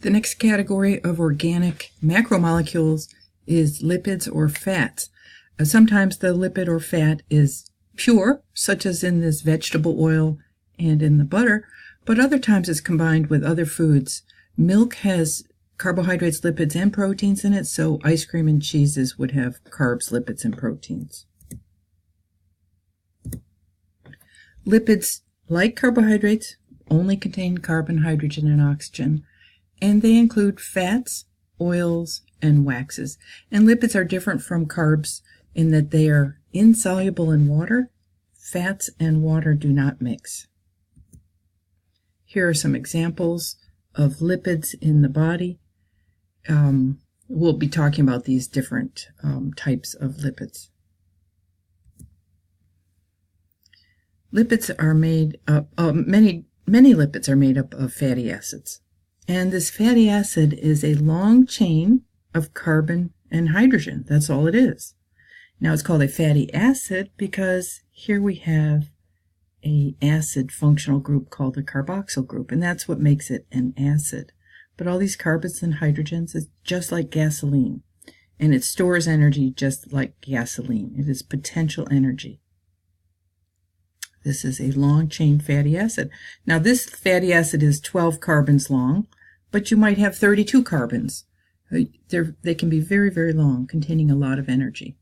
The next category of organic macromolecules is lipids or fats. Sometimes the lipid or fat is pure, such as in this vegetable oil and in the butter, but other times it's combined with other foods. Milk has carbohydrates, lipids, and proteins in it, so ice cream and cheeses would have carbs, lipids, and proteins. Lipids, like carbohydrates, only contain carbon, hydrogen, and oxygen, and they include fats, oils, and waxes. And lipids are different from carbs in that they are insoluble in water. Fats and water do not mix. Here are some examples of lipids in the body. We'll be talking about these different types of lipids. Lipids are made up many lipids are made up of fatty acids. And this fatty acid is a long chain of carbon and hydrogen. That's all it is. Now it's called a fatty acid because here we have an acid functional group called the carboxyl group, and that's what makes it an acid. But all these carbons and hydrogens is just like gasoline, and it stores energy just like gasoline. It is potential energy. This is a long-chain fatty acid. Now this fatty acid is 12 carbons long, but you might have 32 carbons. They can be very, very long, containing a lot of energy.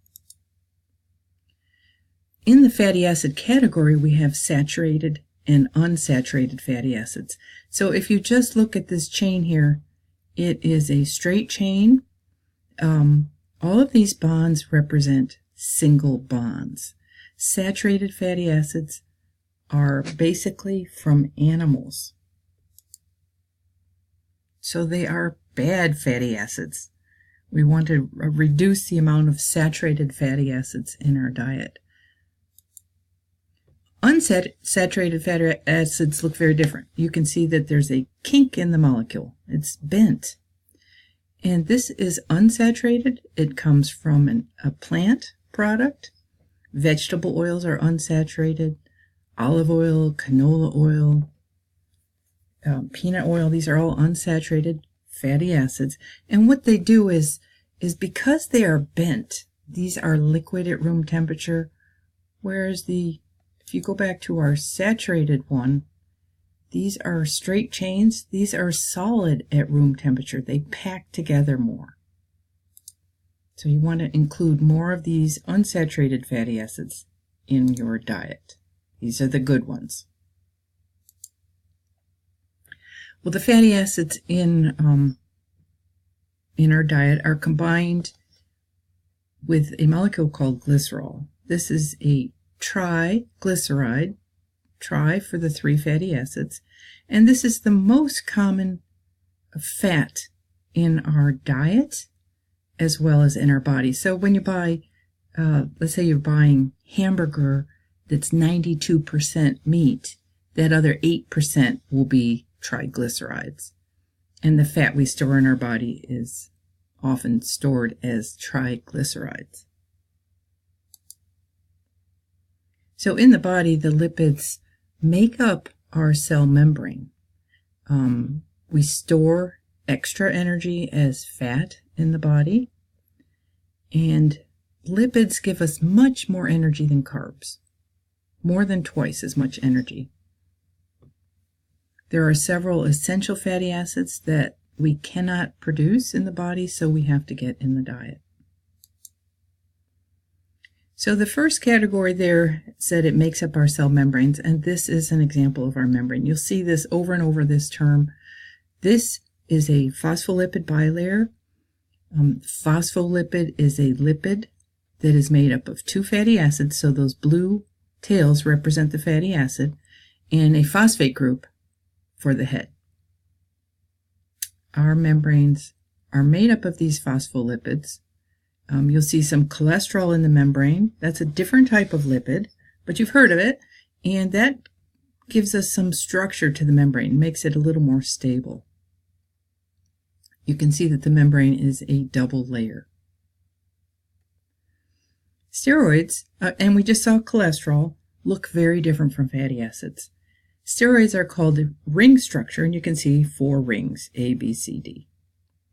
In the fatty acid category, we have saturated and unsaturated fatty acids. So if you just look at this chain here, it is a straight chain. All of these bonds represent single bonds. Saturated fatty acids are basically from animals. So they are bad fatty acids. We want to reduce the amount of saturated fatty acids in our diet. Unsaturated fatty acids look very different. You can see that there's a kink in the molecule. It's bent. And this is unsaturated. It comes from a plant product. Vegetable oils are unsaturated. Olive oil, canola oil, peanut oil, these are all unsaturated fatty acids. And what they do is because they are bent, these are liquid at room temperature, whereas if you go back to our saturated one, these are straight chains. These are solid at room temperature. They pack together more. So you want to include more of these unsaturated fatty acids in your diet. These are the good ones. Well, the fatty acids in our diet are combined with a molecule called glycerol. This is a triglyceride, tri for the 3 fatty acids, and this is the most common fat in our diet as well as in our body. So when you buy, let's say you're buying hamburger that's 92% meat, that other 8% will be triglycerides. And the fat we store in our body is often stored as triglycerides. So in the body, the lipids make up our cell membrane. We store extra energy as fat in the body, and lipids give us much more energy than carbs, more than twice as much energy. There are several essential fatty acids that we cannot produce in the body, so we have to get in the diet. So the first category there said it makes up our cell membranes, and this is an example of our membrane. You'll see this over and over, this term. This is a phospholipid bilayer. Phospholipid is a lipid that is made up of 2 fatty acids, so those blue tails represent the fatty acid, and a phosphate group for the head. Our membranes are made up of these phospholipids. You'll see some cholesterol in the membrane. That's a different type of lipid, but you've heard of it, and that gives us some structure to the membrane, makes it a little more stable. You can see that the membrane is a double layer. Steroids, and we just saw cholesterol, look very different from fatty acids. Steroids are called a ring structure, and you can see 4 rings, A, B, C, D.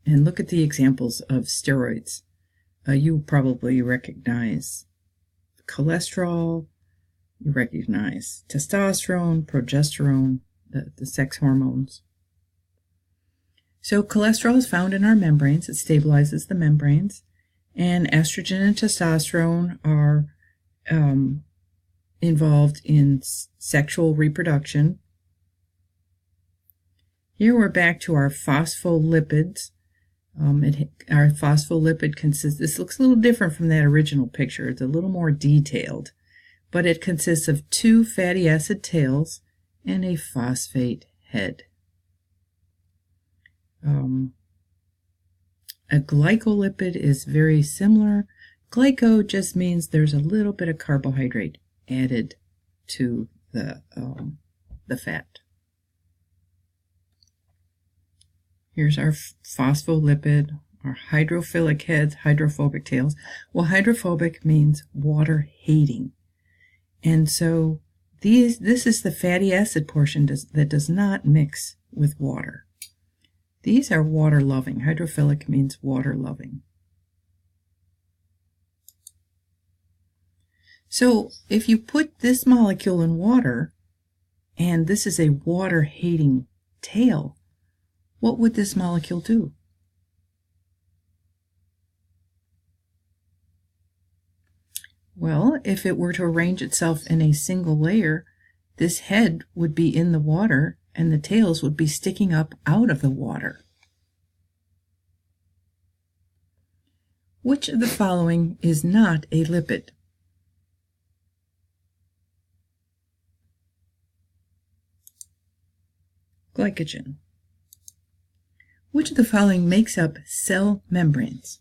And look at the examples of steroids. You probably recognize cholesterol, you recognize testosterone, progesterone, the sex hormones. So cholesterol is found in our membranes. It stabilizes the membranes. And estrogen and testosterone are involved in sexual reproduction. Here we're back to our phospholipids. Our phospholipid consists, this looks a little different from that original picture. It's a little more detailed, but it consists of 2 fatty acid tails and a phosphate head. A glycolipid is very similar. Glyco just means there's a little bit of carbohydrate added to the fat. Here's our phospholipid, our hydrophilic heads, hydrophobic tails. Well, hydrophobic means water-hating. And so this is the fatty acid portion that does not mix with water. These are water-loving. Hydrophilic means water-loving. So if you put this molecule in water, and this is a water-hating tail, what would this molecule do? Well, if it were to arrange itself in a single layer, this head would be in the water and the tails would be sticking up out of the water. Which of the following is not a lipid? Glycogen. Which of the following makes up cell membranes?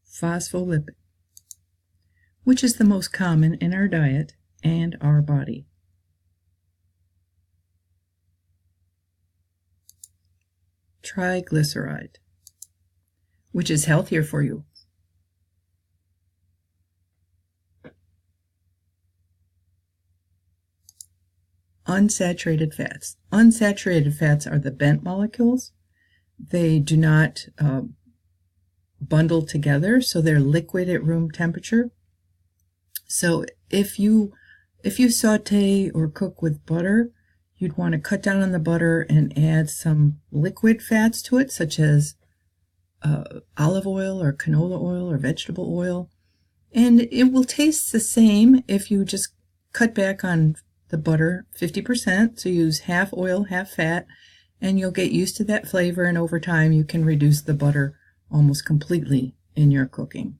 Phospholipid. Which is the most common in our diet and our body? Triglyceride. Which is healthier for you? Unsaturated fats. Unsaturated fats are the bent molecules. They do not bundle together, so they're liquid at room temperature. So if you saute or cook with butter, you'd want to cut down on the butter and add some liquid fats to it, such as olive oil or canola oil or vegetable oil. And it will taste the same if you just cut back on the butter 50%, so use half oil, half fat, and you'll get used to that flavor, and over time you can reduce the butter almost completely in your cooking.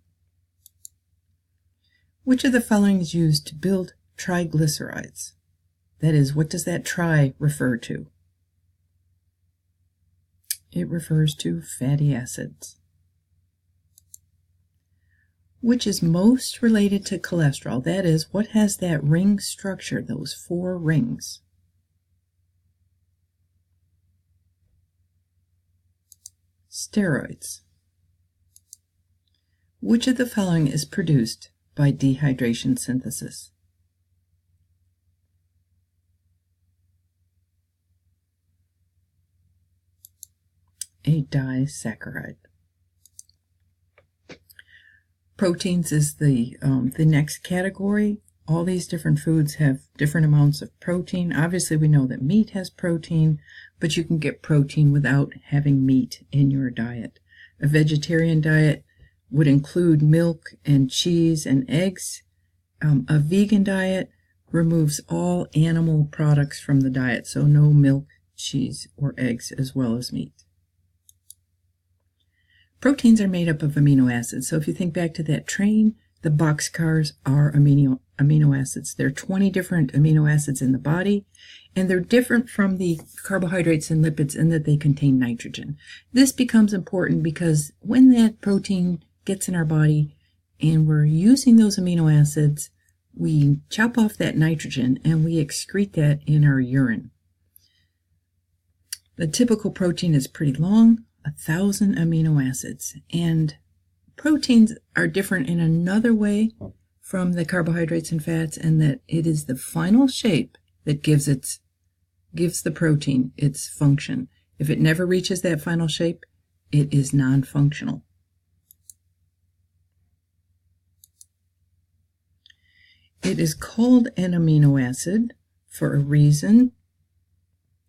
Which of the following is used to build triglycerides? That is, what does that tri refer to? It refers to fatty acids. Which is most related to cholesterol? That is, what has that ring structure, those 4 rings? Steroids. Which of the following is produced by dehydration synthesis? A disaccharide. Proteins is the next category. All these different foods have different amounts of protein. Obviously, we know that meat has protein, but you can get protein without having meat in your diet. A vegetarian diet would include milk and cheese and eggs. A vegan diet removes all animal products from the diet, so no milk, cheese, or eggs, as well as meat. Proteins are made up of amino acids. So if you think back to that train, the boxcars are amino acids. There are 20 different amino acids in the body, and they're different from the carbohydrates and lipids in that they contain nitrogen. This becomes important because when that protein gets in our body and we're using those amino acids, we chop off that nitrogen and we excrete that in our urine. The typical protein is pretty long, 1,000 amino acids, and Proteins are different in another way from the carbohydrates and fats, and that it is the final shape that gives the protein its function. If it never reaches that final shape, it is non-functional. It is called an amino acid for a reason.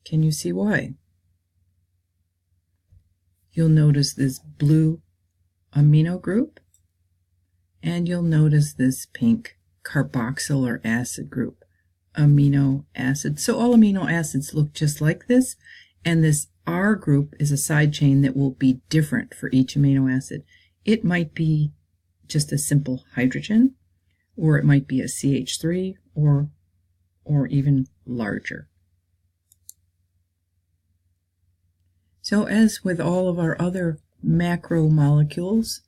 Can you see why? You'll notice this blue amino group, and you'll notice this pink carboxyl or acid group, amino acid. So all amino acids look just like this, and this R group is a side chain that will be different for each amino acid. It might be just a simple hydrogen, or it might be a CH3, or even larger. So as with all of our other macromolecules,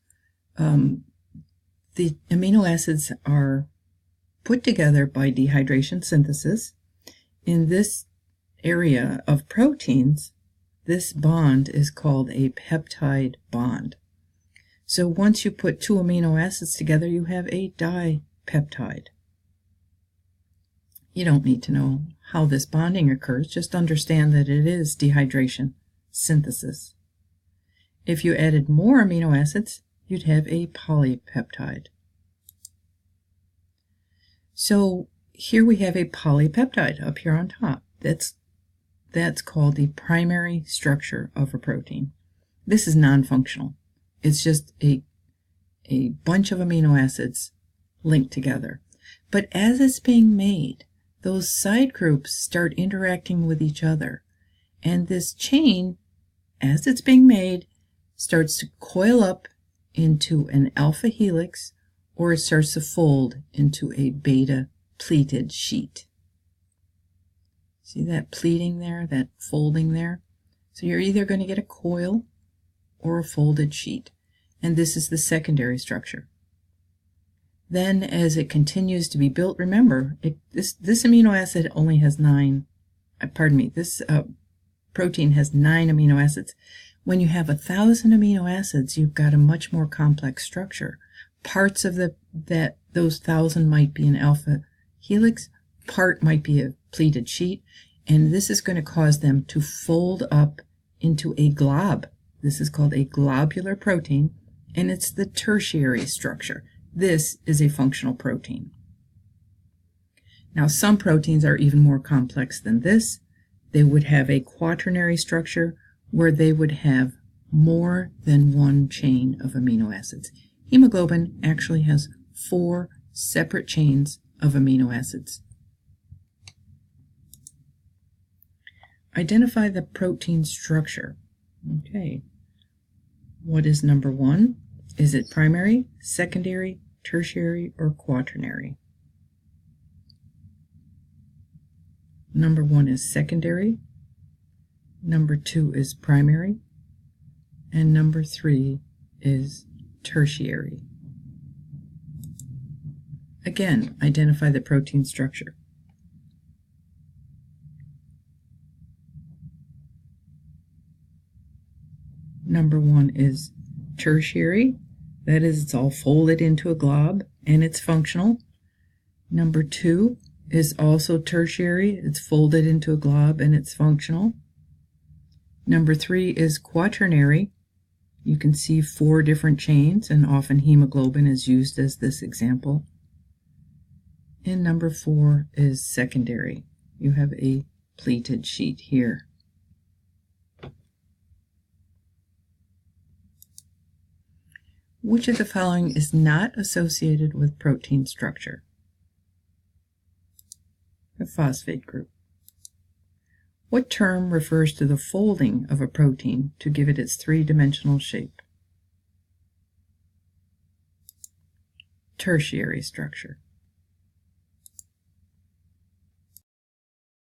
the amino acids are put together by dehydration synthesis. In this area of proteins, this bond is called a peptide bond. So once you put two amino acids together, you have a dipeptide. You don't need to know how this bonding occurs, just understand that it is dehydration synthesis. If you added more amino acids, you'd have a polypeptide. So here we have a polypeptide up here on top. That's called the primary structure of a protein. This is non-functional. It's just a bunch of amino acids linked together. But as it's being made, those side groups start interacting with each other. And this chain, as it's being made, starts to coil up into an alpha helix, or it starts to fold into a beta pleated sheet. See that pleating there, that folding there? So you're either going to get a coil or a folded sheet. And this is the secondary structure. Then as it continues to be built, remember, this amino acid only has this protein has 9 amino acids. When you have 1,000 amino acids, you've got a much more complex structure. Parts of those 1,000 might be an alpha helix, part might be a pleated sheet, and this is going to cause them to fold up into a glob. This is called a globular protein, and it's the tertiary structure. This is a functional protein. Now, some proteins are even more complex than this. They would have a quaternary structure where they would have more than one chain of amino acids. Hemoglobin actually has 4 separate chains of amino acids. Identify the protein structure. Okay. What is number 1? Is it primary, secondary, tertiary, or quaternary? Number 1 is secondary. Number 2 is primary. And number 3 is tertiary. Again, identify the protein structure. Number 1 is tertiary. That is, it's all folded into a glob and it's functional. Number 2 is also tertiary. It's folded into a glob and it's functional. Number 3 is quaternary. You can see 4 different chains, and often hemoglobin is used as this example. And number 4 is secondary. You have a pleated sheet here. Which of the following is not associated with protein structure? The phosphate group. What term refers to the folding of a protein to give it its 3-dimensional shape? Tertiary structure.